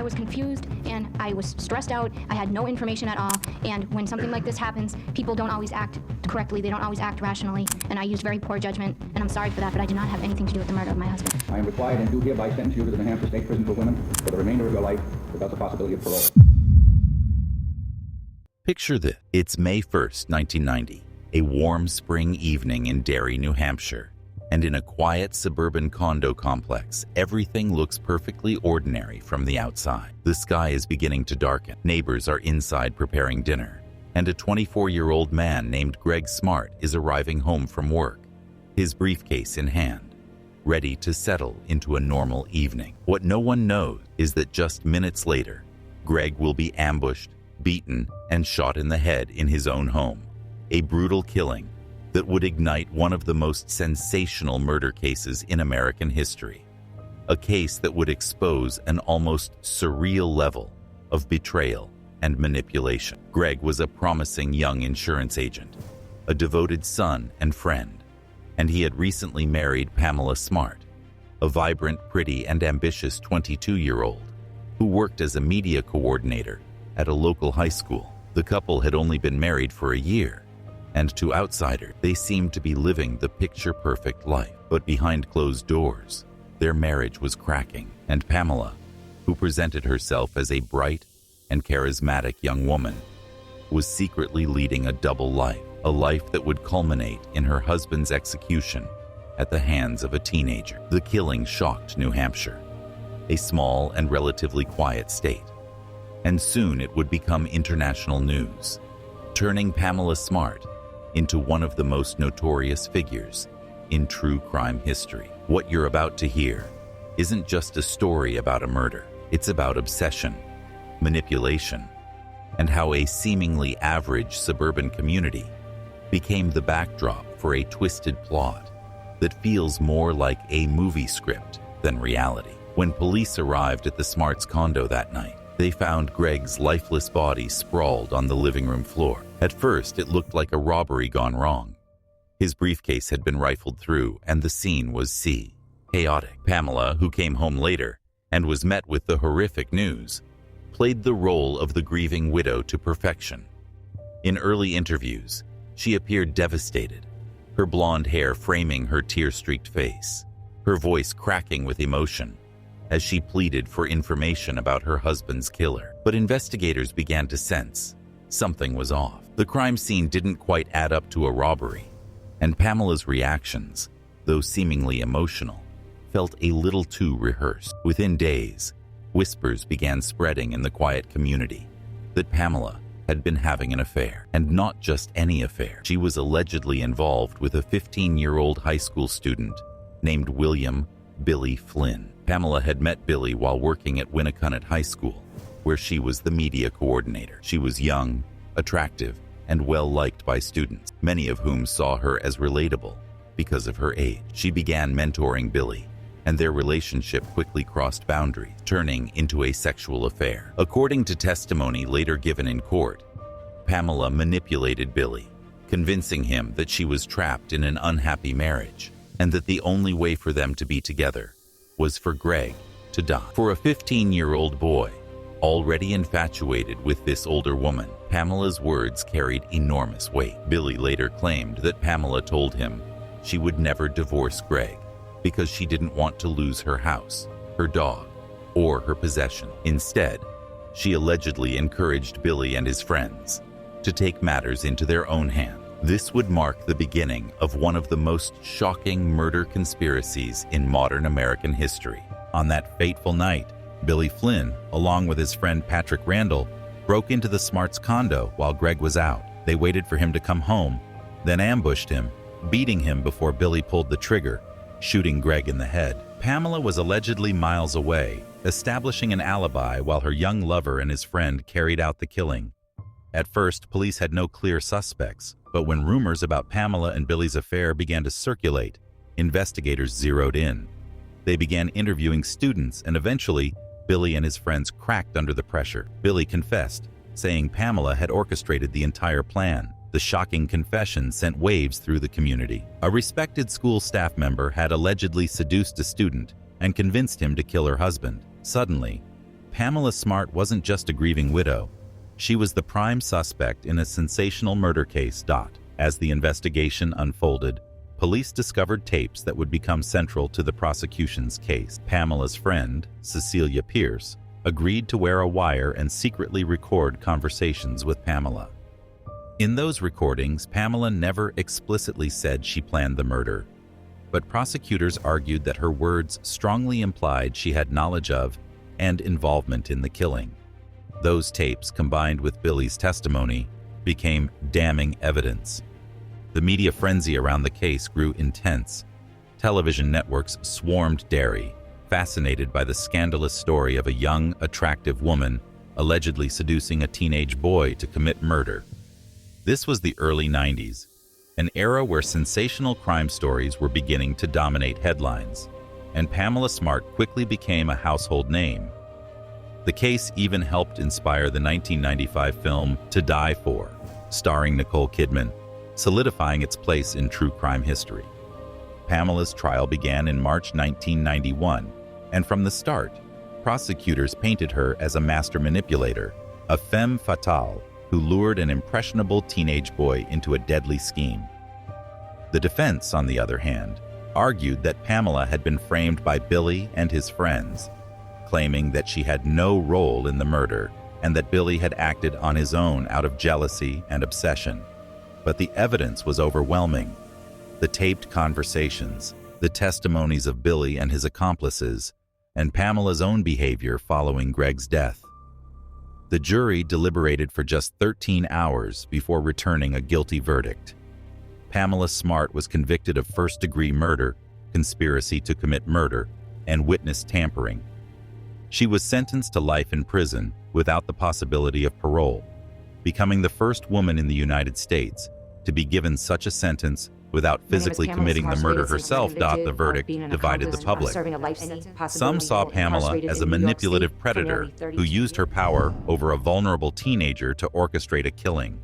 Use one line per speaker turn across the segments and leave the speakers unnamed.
was confused and I was stressed out. I had no information at all. And when something like this happens, people don't always act correctly. They don't always act rationally. And I used very poor judgment, and I'm sorry for that, but I did not have anything to do with the murder of my husband.
I am required and do hereby sentence you to the New Hampshire State Prison for Women for the remainder of your life without the possibility of parole.
Picture this. It's May 1st, 1990, a warm spring evening in Derry, New Hampshire. And in a quiet suburban condo complex, everything looks perfectly ordinary from the outside. The sky is beginning to darken. Neighbors are inside preparing dinner. And a 24-year-old man named Greg Smart is arriving home from work, his briefcase in hand, ready to settle into a normal evening. What no one knows is that just minutes later, Greg will be ambushed, beaten, and shot in the head in his own home. A brutal killing that would ignite one of the most sensational murder cases in American history. A case that would expose an almost surreal level of betrayal and manipulation. Greg was a promising young insurance agent, a devoted son and friend, and he had recently married Pamela Smart, a vibrant, pretty, and ambitious 22-year-old who worked as a media coordinator at a local high school. The couple had only been married for a year, and to outsiders, they seemed to be living the picture-perfect life. But behind closed doors, their marriage was cracking, and Pamela, who presented herself as a bright and charismatic young woman, was secretly leading a double life, a life that would culminate in her husband's execution at the hands of a teenager. The killing shocked New Hampshire, a small and relatively quiet state, and soon it would become international news, turning Pamela Smart into one of the most notorious figures in true crime history. What you're about to hear isn't just a story about a murder. It's about obsession, manipulation, and how a seemingly average suburban community became the backdrop for a twisted plot that feels more like a movie script than reality. When police arrived at the Smarts' condo that night, they found Greg's lifeless body sprawled on the living room floor. At first, it looked like a robbery gone wrong. His briefcase had been rifled through, and the scene was chaotic. Pamela, who came home later and was met with the horrific news, played the role of the grieving widow to perfection. In early interviews, she appeared devastated, her blonde hair framing her tear-streaked face, her voice cracking with emotion as she pleaded for information about her husband's killer. But investigators began to sense something was off. The crime scene didn't quite add up to a robbery, and Pamela's reactions, though seemingly emotional, felt a little too rehearsed. Within days, whispers began spreading in the quiet community that Pamela had been having an affair, and not just any affair. She was allegedly involved with a 15-year-old high school student named William Billy Flynn. Pamela had met Billy while working at Winnicott High School, where she was the media coordinator. She was young, attractive, and well-liked by students, many of whom saw her as relatable because of her age. She began mentoring Billy, and their relationship quickly crossed boundaries, turning into a sexual affair. According to testimony later given in court, Pamela manipulated Billy, convincing him that she was trapped in an unhappy marriage, and that the only way for them to be together was for Greg to die. For a 15-year-old boy, already infatuated with this older woman, Pamela's words carried enormous weight. Billy later claimed that Pamela told him she would never divorce Greg because she didn't want to lose her house, her dog, or her possession. Instead, she allegedly encouraged Billy and his friends to take matters into their own hands. This would mark the beginning of one of the most shocking murder conspiracies in modern American history. On that fateful night, Billy Flynn, along with his friend Patrick Randall, broke into the Smarts' condo while Greg was out. They waited for him to come home, then ambushed him, beating him before Billy pulled the trigger, shooting Greg in the head. Pamela was allegedly miles away, establishing an alibi while her young lover and his friend carried out the killing. At first, police had no clear suspects, but when rumors about Pamela and Billy's affair began to circulate, investigators zeroed in. They began interviewing students, and eventually, Billy and his friends cracked under the pressure. Billy confessed, saying Pamela had orchestrated the entire plan. The shocking confession sent waves through the community. A respected school staff member had allegedly seduced a student and convinced him to kill her husband. Suddenly, Pamela Smart wasn't just a grieving widow. She was the prime suspect in a sensational murder case. As the investigation unfolded, police discovered tapes that would become central to the prosecution's case. Pamela's friend, Cecilia Pierce, agreed to wear a wire and secretly record conversations with Pamela. In those recordings, Pamela never explicitly said she planned the murder, but prosecutors argued that her words strongly implied she had knowledge of and involvement in the killing. Those tapes, combined with Billy's testimony, became damning evidence. The media frenzy around the case grew intense. Television networks swarmed Derry, fascinated by the scandalous story of a young, attractive woman allegedly seducing a teenage boy to commit murder. This was the early 90s, an era where sensational crime stories were beginning to dominate headlines, and Pamela Smart quickly became a household name. The case even helped inspire the 1995 film To Die For, starring Nicole Kidman, solidifying its place in true crime history. Pamela's trial began in March 1991, and from the start, prosecutors painted her as a master manipulator, a femme fatale who lured an impressionable teenage boy into a deadly scheme. The defense, on the other hand, argued that Pamela had been framed by Billy and his friends, claiming that she had no role in the murder and that Billy had acted on his own out of jealousy and obsession. But the evidence was overwhelming. The taped conversations, the testimonies of Billy and his accomplices, and Pamela's own behavior following Greg's death. The jury deliberated for just 13 hours before returning a guilty verdict. Pamela Smart was convicted of first-degree murder, conspiracy to commit murder, and witness tampering. She was sentenced to life in prison without the possibility of parole, becoming the first woman in the United States to be given such a sentence without physically committing the murder herself. The verdict divided the public. Some saw Pamela as a manipulative predator who used her power over a vulnerable teenager to orchestrate a killing.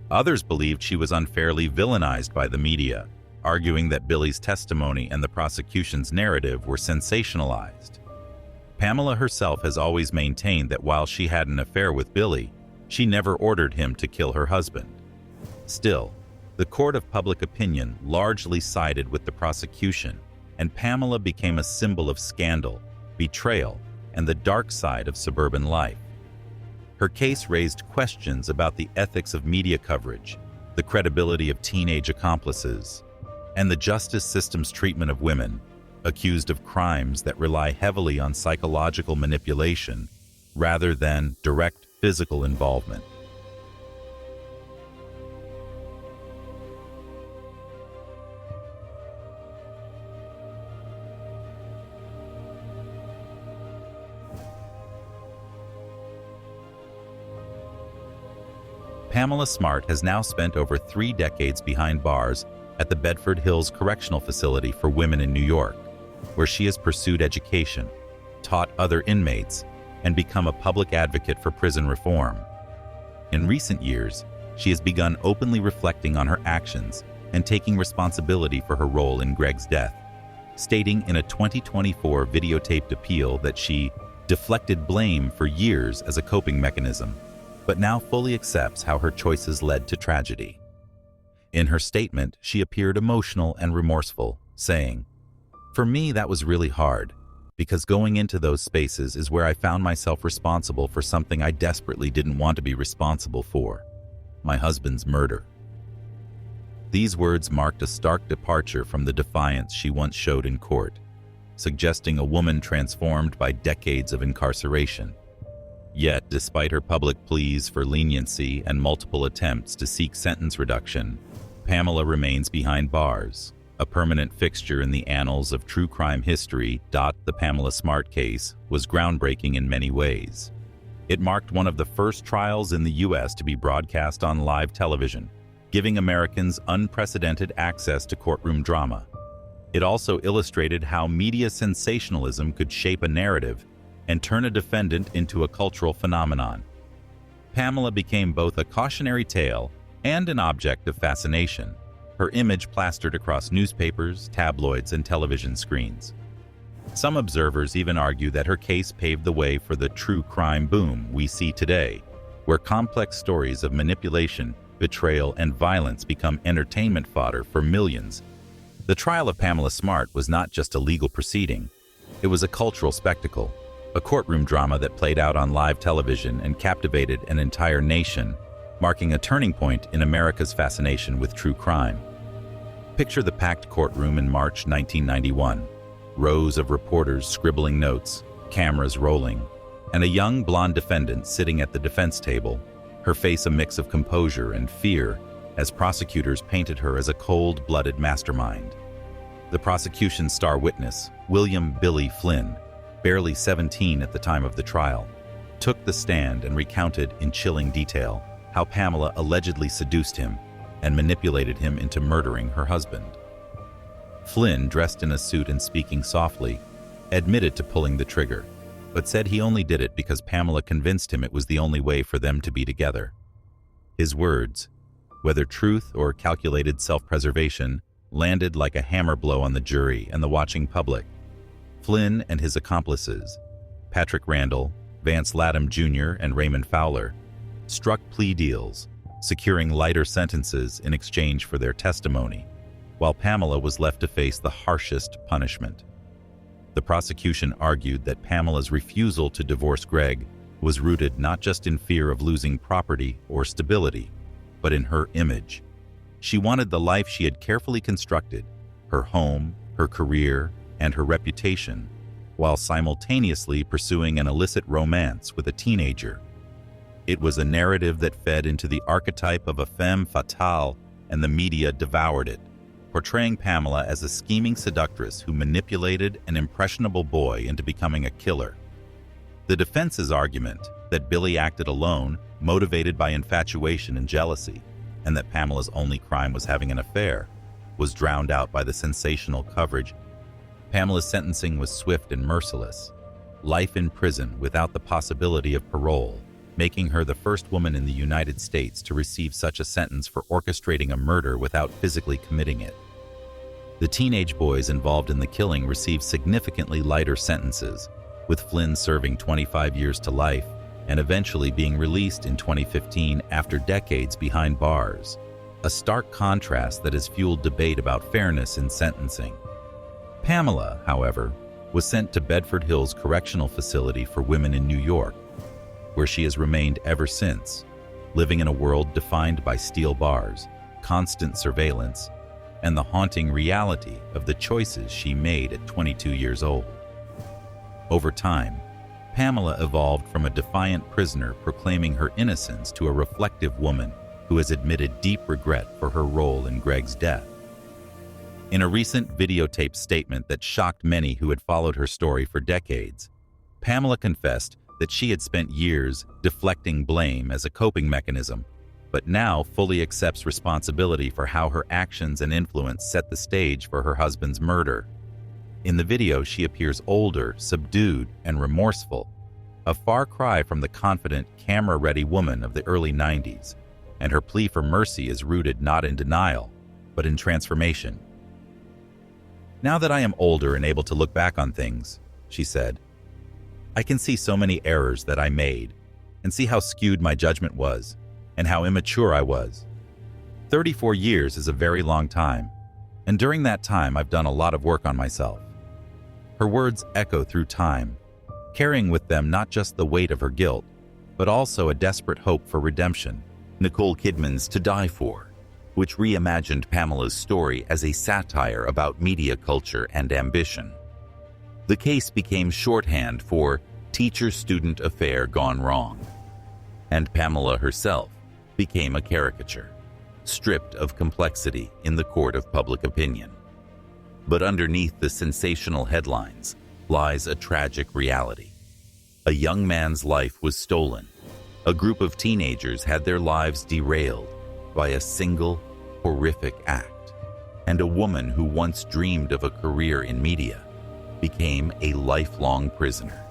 Others believed she was unfairly villainized by the media, arguing that Billy's testimony and the prosecution's narrative were sensationalized. Pamela herself has always maintained that while she had an affair with Billy, she never ordered him to kill her husband. Still, the court of public opinion largely sided with the prosecution, and Pamela became a symbol of scandal, betrayal, and the dark side of suburban life. Her case raised questions about the ethics of media coverage, the credibility of teenage accomplices, and the justice system's treatment of women accused of crimes that rely heavily on psychological manipulation rather than direct physical involvement. Pamela Smart has now spent over 3 decades behind bars at the Bedford Hills Correctional Facility for Women in New York, where she has pursued education, taught other inmates, and become a public advocate for prison reform. In recent years, she has begun openly reflecting on her actions and taking responsibility for her role in Greg's death, stating in a 2024 videotaped appeal that she deflected blame for years as a coping mechanism, but now fully accepts how her choices led to tragedy. In her statement, she appeared emotional and remorseful, saying, "For me, that was really hard, because going into those spaces is where I found myself responsible for something I desperately didn't want to be responsible for, my husband's murder." These words marked a stark departure from the defiance she once showed in court, suggesting a woman transformed by decades of incarceration. Yet, despite her public pleas for leniency and multiple attempts to seek sentence reduction, Pamela remains behind bars, a permanent fixture in the annals of true crime history. The Pamela Smart case was groundbreaking in many ways. It marked one of the first trials in the U.S. to be broadcast on live television, giving Americans unprecedented access to courtroom drama. It also illustrated how media sensationalism could shape a narrative and turn a defendant into a cultural phenomenon. Pamela became both a cautionary tale and an object of fascination, her image plastered across newspapers, tabloids, and television screens. Some observers even argue that her case paved the way for the true crime boom we see today, where complex stories of manipulation, betrayal, and violence become entertainment fodder for millions. The trial of Pamela Smart was not just a legal proceeding. It was a cultural spectacle, a courtroom drama that played out on live television and captivated an entire nation, marking a turning point in America's fascination with true crime. Picture the packed courtroom in March 1991. Rows of reporters scribbling notes, cameras rolling, and a young blonde defendant sitting at the defense table, her face a mix of composure and fear as prosecutors painted her as a cold-blooded mastermind. The prosecution's star witness, William "Billy" Flynn, barely 17 at the time of the trial, took the stand and recounted in chilling detail how Pamela allegedly seduced him and manipulated him into murdering her husband. Flynn, dressed in a suit and speaking softly, admitted to pulling the trigger, but said he only did it because Pamela convinced him it was the only way for them to be together. His words, whether truth or calculated self-preservation, landed like a hammer blow on the jury and the watching public. Flynn and his accomplices, Patrick Randall, Vance Latham Jr., and Raymond Fowler, struck plea deals, securing lighter sentences in exchange for their testimony, while Pamela was left to face the harshest punishment. The prosecution argued that Pamela's refusal to divorce Greg was rooted not just in fear of losing property or stability, but in her image. She wanted the life she had carefully constructed, her home, her career, and her reputation, while simultaneously pursuing an illicit romance with a teenager. It was a narrative that fed into the archetype of a femme fatale, and the media devoured it, portraying Pamela as a scheming seductress who manipulated an impressionable boy into becoming a killer. The defense's argument that Billy acted alone, motivated by infatuation and jealousy, and that Pamela's only crime was having an affair, was drowned out by the sensational coverage. Pamela's sentencing was swift and merciless. Life in prison without the possibility of parole, making her the first woman in the United States to receive such a sentence for orchestrating a murder without physically committing it. The teenage boys involved in the killing received significantly lighter sentences, with Flynn serving 25 years to life and eventually being released in 2015 after decades behind bars, a stark contrast that has fueled debate about fairness in sentencing. Pamela, however, was sent to Bedford Hills Correctional Facility for Women in New York, where she has remained ever since, living in a world defined by steel bars, constant surveillance, and the haunting reality of the choices she made at 22 years old. Over time, Pamela evolved from a defiant prisoner proclaiming her innocence to a reflective woman who has admitted deep regret for her role in Greg's death. In a recent videotaped statement that shocked many who had followed her story for decades, Pamela confessed that she had spent years deflecting blame as a coping mechanism, but now fully accepts responsibility for how her actions and influence set the stage for her husband's murder. In the video, she appears older, subdued, and remorseful, a far cry from the confident, camera-ready woman of the early 90s, and her plea for mercy is rooted not in denial, but in transformation. "Now that I am older and able to look back on things," she said, "I can see so many errors that I made, and see how skewed my judgment was, and how immature I was. 34 years is a very long time, and during that time I've done a lot of work on myself." Her words echo through time, carrying with them not just the weight of her guilt, but also a desperate hope for redemption. Nicole Kidman's To Die For, which reimagined Pamela's story as a satire about media culture and ambition. The case became shorthand for teacher-student affair gone wrong, and Pamela herself became a caricature, stripped of complexity in the court of public opinion. But underneath the sensational headlines lies a tragic reality. A young man's life was stolen. A group of teenagers had their lives derailed by a single, horrific act. And a woman who once dreamed of a career in media became a lifelong prisoner.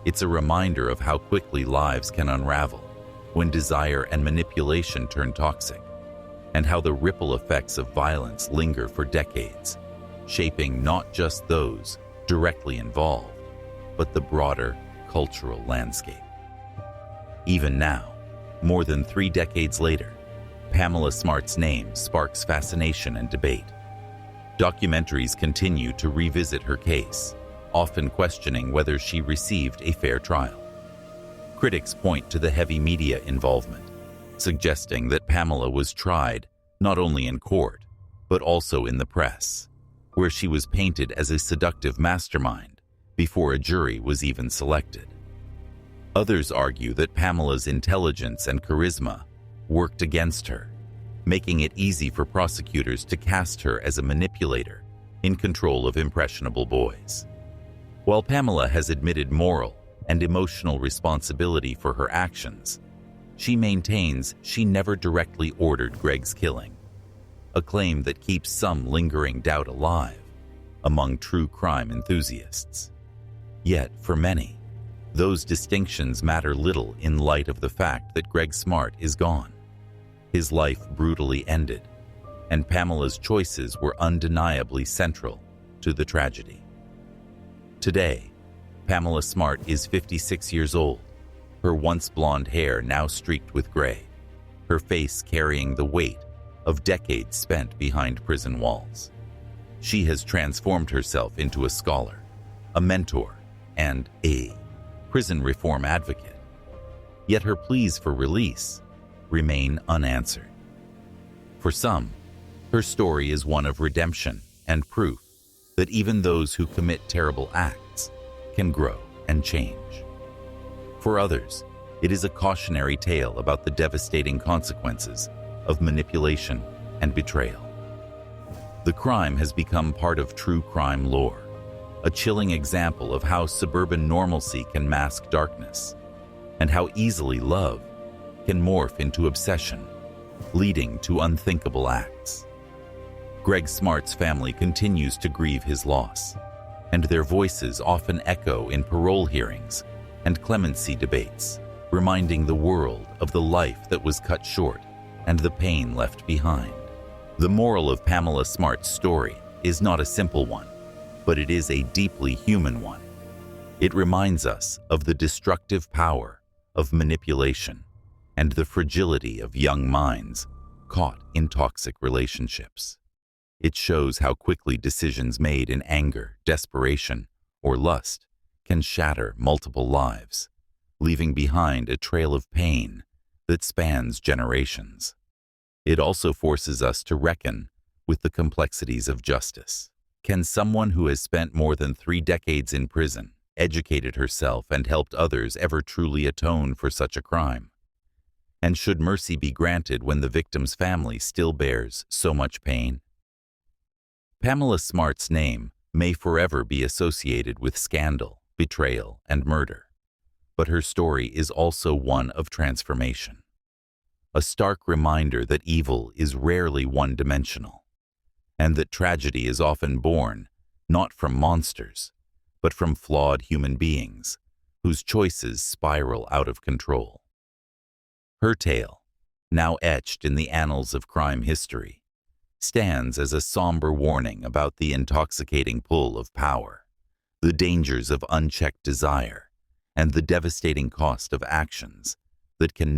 It's a reminder of how quickly lives can unravel when desire and manipulation turn toxic, and how the ripple effects of violence linger for decades, shaping not just those directly involved, but the broader cultural landscape. Even now, more than 3 decades later, Pamela Smart's name sparks fascination and debate. Documentaries continue to revisit her case, often questioning whether she received a fair trial. Critics point to the heavy media involvement, suggesting that Pamela was tried not only in court, but also in the press, where she was painted as a seductive mastermind before a jury was even selected. Others argue that Pamela's intelligence and charisma worked against her, making it easy for prosecutors to cast her as a manipulator in control of impressionable boys. While Pamela has admitted moral and emotional responsibility for her actions, she maintains she never directly ordered Greg's killing, a claim that keeps some lingering doubt alive among true crime enthusiasts. Yet, for many, those distinctions matter little in light of the fact that Greg Smart is gone. His life brutally ended, and Pamela's choices were undeniably central to the tragedy. Today, Pamela Smart is 56 years old, her once blonde hair now streaked with gray, her face carrying the weight of decades spent behind prison walls. She has transformed herself into a scholar, a mentor, and a prison reform advocate. Yet her pleas for release remain unanswered. For some, her story is one of redemption and proof that even those who commit terrible acts can grow and change. For others, it is a cautionary tale about the devastating consequences of manipulation and betrayal. The crime has become part of true crime lore, a chilling example of how suburban normalcy can mask darkness, and how easily love can morph into obsession, leading to unthinkable acts. Greg Smart's family continues to grieve his loss, and their voices often echo in parole hearings and clemency debates, reminding the world of the life that was cut short and the pain left behind. The moral of Pamela Smart's story is not a simple one, but it is a deeply human one. It reminds us of the destructive power of manipulation and the fragility of young minds caught in toxic relationships. It shows how quickly decisions made in anger, desperation, or lust can shatter multiple lives, leaving behind a trail of pain that spans generations. It also forces us to reckon with the complexities of justice. Can someone who has spent more than 3 decades in prison, educated herself, and helped others ever truly atone for such a crime? And should mercy be granted when the victim's family still bears so much pain? Pamela Smart's name may forever be associated with scandal, betrayal, and murder, but her story is also one of transformation. A stark reminder that evil is rarely one-dimensional, and that tragedy is often born not from monsters, but from flawed human beings whose choices spiral out of control. Her tale, now etched in the annals of crime history, stands as a somber warning about the intoxicating pull of power, the dangers of unchecked desire, and the devastating cost of actions that can